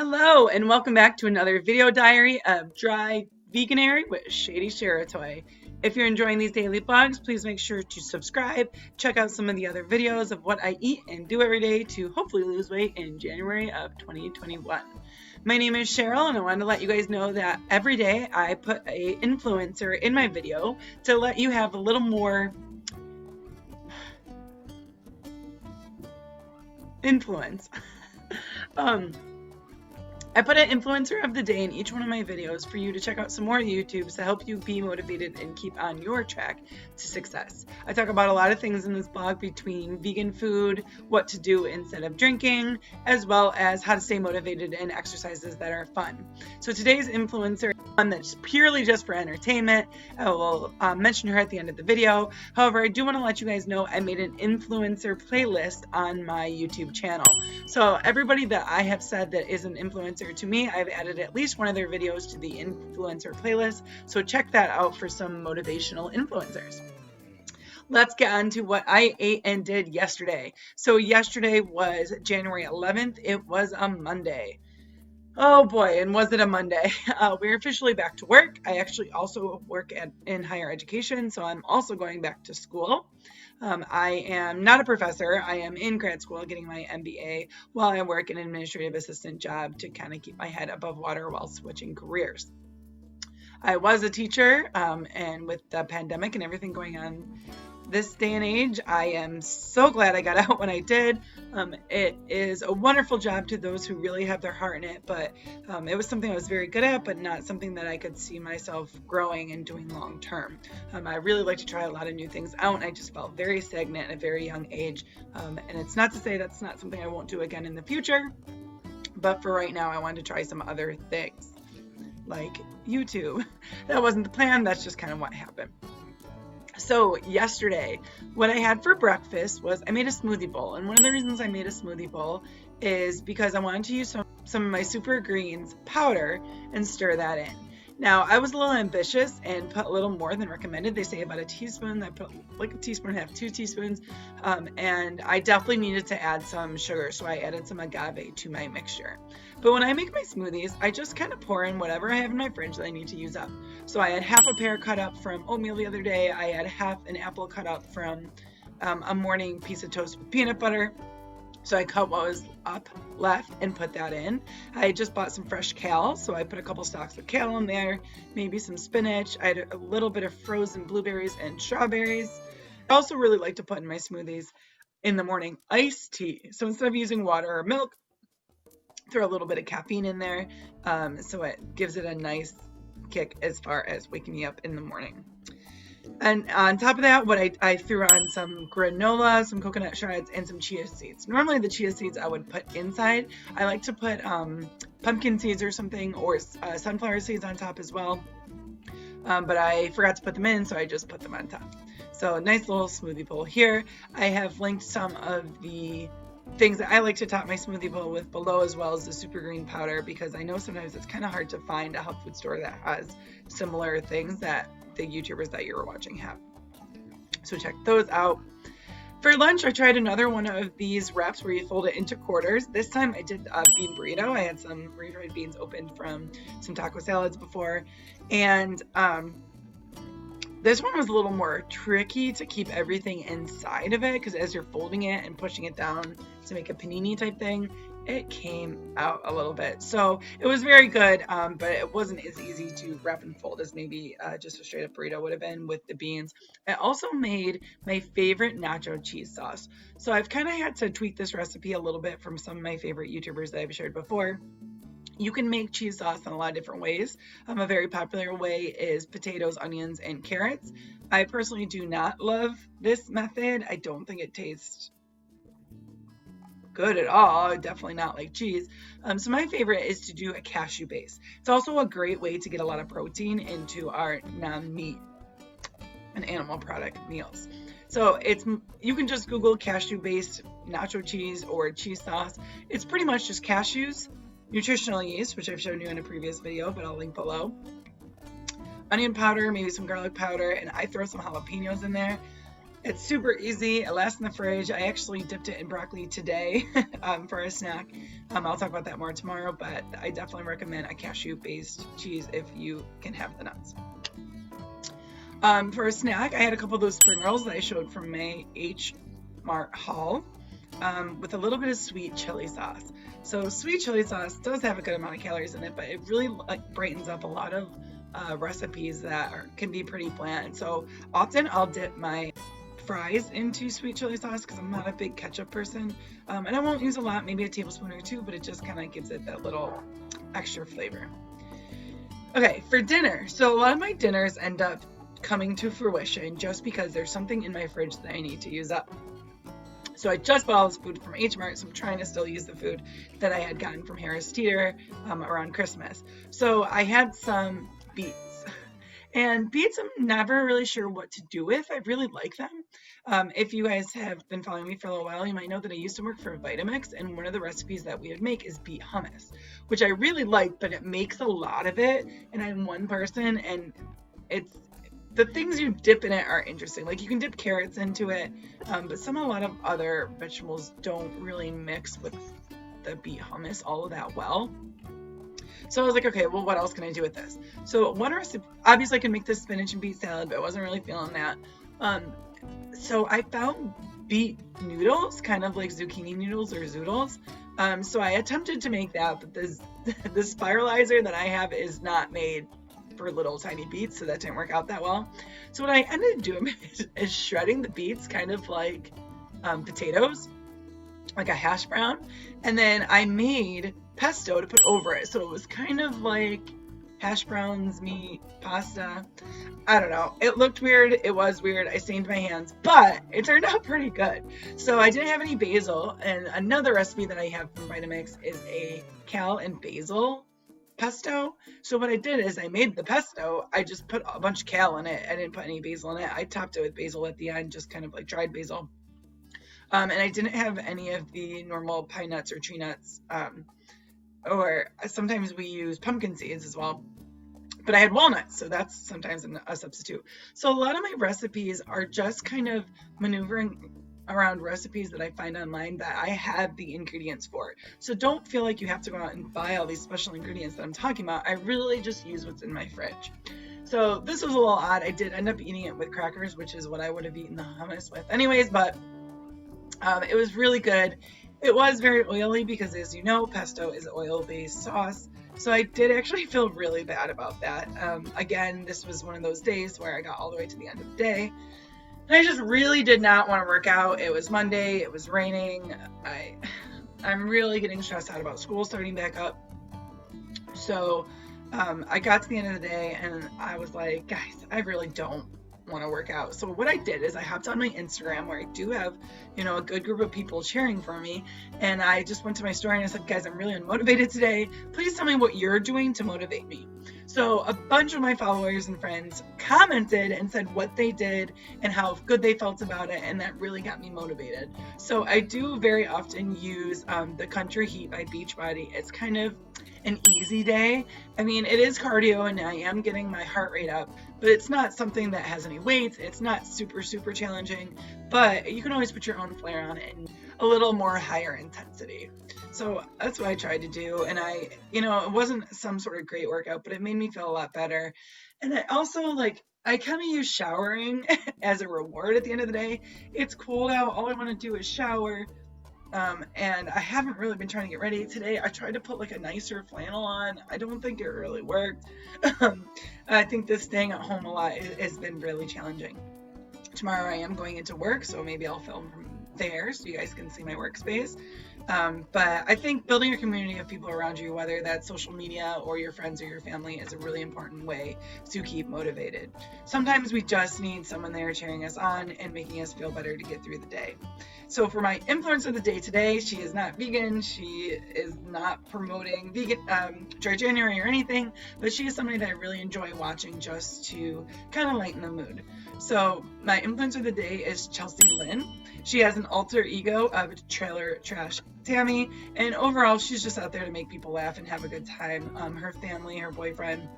Hello, and welcome back to another video diary of Dry Veganuary with Shady Sheratoy. If you're enjoying these daily vlogs, please make sure to subscribe, check out some of the other videos of what I eat and do every day to hopefully lose weight in January of 2021. My name is Cheryl, and I wanted to let you guys know that every day I put an influencer in my video to let you have a little more influence. I put an influencer of the day in each one of my videos for you to check out some more YouTubes to help you be motivated and keep on your track to success. I talk about a lot of things in this blog between vegan food, what to do instead of drinking, as well as how to stay motivated and exercises that are fun. So today's influencer is one that's purely just for entertainment. I will mention her at the end of the video. However, I do want to let you guys know I made an influencer playlist on my YouTube channel. So everybody that I have said that is an influencer to me, I've added at least one of their videos to the influencer playlist, so check that out for some motivational influencers. Let's get on to what I ate and did yesterday. So yesterday was January 11th. It was a Monday. Oh boy, and was it a Monday. We're officially back to work. I actually also work in higher education, so I'm also going back to school. I am not a professor. I am in grad school getting my MBA while I work an administrative assistant job to kind of keep my head above water while switching careers. I was a teacher, and with the pandemic and everything going on this day and age, I am so glad I got out when I did. It is a wonderful job to those who really have their heart in it, but it was something I was very good at, but not something that I could see myself growing and doing long term. I really like to try a lot of new things out, and I just felt very stagnant at a very young age. And it's not to say that's not something I won't do again in the future, but for right now, I wanted to try some other things, like YouTube. That wasn't the plan, that's just kind of what happened. So yesterday, what I had for breakfast was I made a smoothie bowl. And one of the reasons I made a smoothie bowl is because I wanted to use some of my super greens powder and stir that in. Now, I was a little ambitious and put a little more than recommended. They say about a teaspoon. I put like a teaspoon and a half, 2 teaspoons. And I definitely needed to add some sugar, so I added some agave to my mixture. But when I make my smoothies, I just kind of pour in whatever I have in my fridge that I need to use up. So I had half a pear cut up from oatmeal the other day. I had half an apple cut up from a morning piece of toast with peanut butter. So I cut what was up left and put that in. I just bought some fresh kale, so I put a couple stalks of kale in there, maybe some spinach. I had a little bit of frozen blueberries and strawberries. I also really like to put in my smoothies in the morning iced tea. So instead of using water or milk, throw a little bit of caffeine in there, so it gives it a nice kick as far as waking me up in the morning. And on top of that, what I threw on some granola, some coconut shreds, and some chia seeds. Normally the chia seeds I would put inside. I like to put pumpkin seeds or something, or sunflower seeds on top as well. But I forgot to put them in, so I just put them on top. So nice little smoothie bowl here. I have linked some of the things that I like to top my smoothie bowl with below, as well as the super green powder, because I know sometimes it's kind of hard to find a health food store that has similar things that the YouTubers that you're watching have. So check those out. For lunch, I tried another one of these wraps where you fold it into quarters. This time I did a bean burrito. I had some refried beans opened from some taco salads before, and this one was a little more tricky to keep everything inside of it, because as you're folding it and pushing it down to make a panini type thing, it came out a little bit. So it was very good, but it wasn't as easy to wrap and fold as maybe just a straight up burrito would have been with the beans. I also made my favorite nacho cheese sauce. So I've kind of had to tweak this recipe a little bit from some of my favorite YouTubers that I've shared before. You can make cheese sauce in a lot of different ways. A very popular way is potatoes, onions, and carrots. I personally do not love this method. I don't think it tastes good at all. Definitely not like cheese. So my favorite is to do a cashew base. It's also a great way to get a lot of protein into our non-meat and animal product meals. So you can just Google cashew-based nacho cheese or cheese sauce. It's pretty much just cashews, nutritional yeast, which I've shown you in a previous video, but I'll link below, onion powder, maybe some garlic powder, and I throw some jalapenos in there. It's super easy. It lasts in the fridge. I actually dipped it in broccoli today for a snack. I'll talk about that more tomorrow, but I definitely recommend a cashew-based cheese if you can have the nuts. For a snack, I had a couple of those spring rolls that I showed from my H Mart haul with a little bit of sweet chili sauce. So sweet chili sauce does have a good amount of calories in it, but it really brightens up a lot of recipes that can be pretty bland. So often I'll dip my fries into sweet chili sauce because I'm not a big ketchup person, and I won't use a lot, maybe a tablespoon or two, but it just kind of gives it that little extra flavor. Okay, for dinner, so a lot of my dinners end up coming to fruition just because there's something in my fridge that I need to use up. So I just bought all this food from H Mart, so I'm trying to still use the food that I had gotten from Harris Teeter around Christmas. So I had some beets. And beets, I'm never really sure what to do with. I really like them. If you guys have been following me for a little while, you might know that I used to work for Vitamix, and one of the recipes that we would make is beet hummus, which I really like, but it makes a lot of it, and I'm one person, and the things you dip in it are interesting. Like, you can dip carrots into it, but a lot of other vegetables don't really mix with the beet hummus all of that well. So I was like, okay, well, what else can I do with this? So one recipe, obviously I can make this spinach and beet salad, but I wasn't really feeling that. So I found beet noodles, kind of like zucchini noodles or zoodles. So I attempted to make that, but the spiralizer that I have is not made for little tiny beets, so that didn't work out that well. So what I ended up doing is shredding the beets kind of like potatoes, like a hash brown, and then I made pesto to put over it, so it was kind of like hash browns meet pasta. I don't know, it looked weird, it was weird, I stained my hands, but it turned out pretty good. So I didn't have any basil, and another recipe that I have from Vitamix is a kale and basil pesto. So what I did is I made the pesto, I just put a bunch of kale in it, I didn't put any basil in it, I topped it with basil at the end, just kind of like dried basil. And I didn't have any of the normal pine nuts or tree nuts, or sometimes we use pumpkin seeds as well, but I had walnuts, so that's sometimes a substitute. So a lot of my recipes are just kind of maneuvering around recipes that I find online that I have the ingredients for. So don't feel like you have to go out and buy all these special ingredients that I'm talking about. I really just use what's in my fridge. So this was a little odd. I did end up eating it with crackers, which is what I would have eaten the hummus with anyways, but it was really good. It was very oily because, as you know, pesto is an oil-based sauce. So I did actually feel really bad about that. Again, this was one of those days where I got all the way to the end of the day, and I just really did not want to work out. It was Monday. It was raining. I'm really getting stressed out about school starting back up. So I got to the end of the day, and I was like, guys, I really don't want to work out. So what I did is I hopped on my Instagram, where I do have, a good group of people cheering for me, and I just went to my story and I said, guys, I'm really unmotivated today. Please tell me what you're doing to motivate me. So a bunch of my followers and friends commented and said what they did and how good they felt about it, and that really got me motivated. So I do very often use the Country Heat by Beachbody. It's kind of an easy day. I mean, it is cardio and I am getting my heart rate up, but it's not something that has any weights. It's not super, super challenging, but you can always put your own flair on it and a little more higher intensity. So that's what I tried to do. And it wasn't some sort of great workout, but it made me feel a lot better. And I also I kind of use showering as a reward at the end of the day. It's cold out. All I want to do is shower. And I haven't really been trying to get ready today. I tried to put a nicer flannel on. I don't think it really worked. I think this staying at home a lot has been really challenging. Tomorrow I am going into work, so maybe I'll film from there so you guys can see my workspace. But I think building a community of people around you, whether that's social media or your friends or your family, is a really important way to keep motivated. Sometimes we just need someone there cheering us on and making us feel better to get through the day. So for my influencer of the day today, she is not vegan. She is not promoting Dry January or anything, but she is somebody that I really enjoy watching just to kind of lighten the mood. So my influencer of the day is Chelsea Lynn. She has an alter ego of Trailer Trash Tammy, and overall she's just out there to make people laugh and have a good time. Her family, her boyfriend,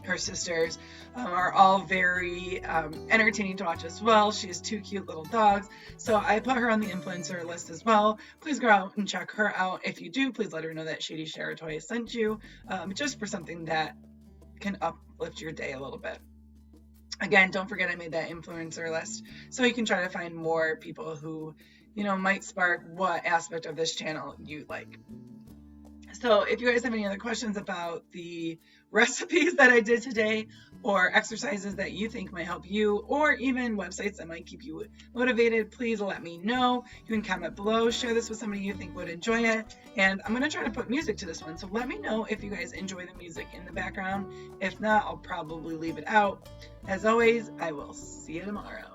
her sisters are all very entertaining to watch as well. She has 2 cute little dogs. So I put her on the influencer list as well. Please go out and check her out. If you do, please let her know that Shady Share Toy sent you, just for something that can uplift your day a little bit. Again, don't forget I made that influencer list so you can try to find more people who, might spark what aspect of this channel you like. So if you guys have any other questions about the recipes that I did today, or exercises that you think might help you, or even websites that might keep you motivated, please let me know. You can comment below, share this with somebody you think would enjoy it, and I'm going to try to put music to this one, so let me know if you guys enjoy the music in the background. If not, I'll probably leave it out. As always, I will see you tomorrow.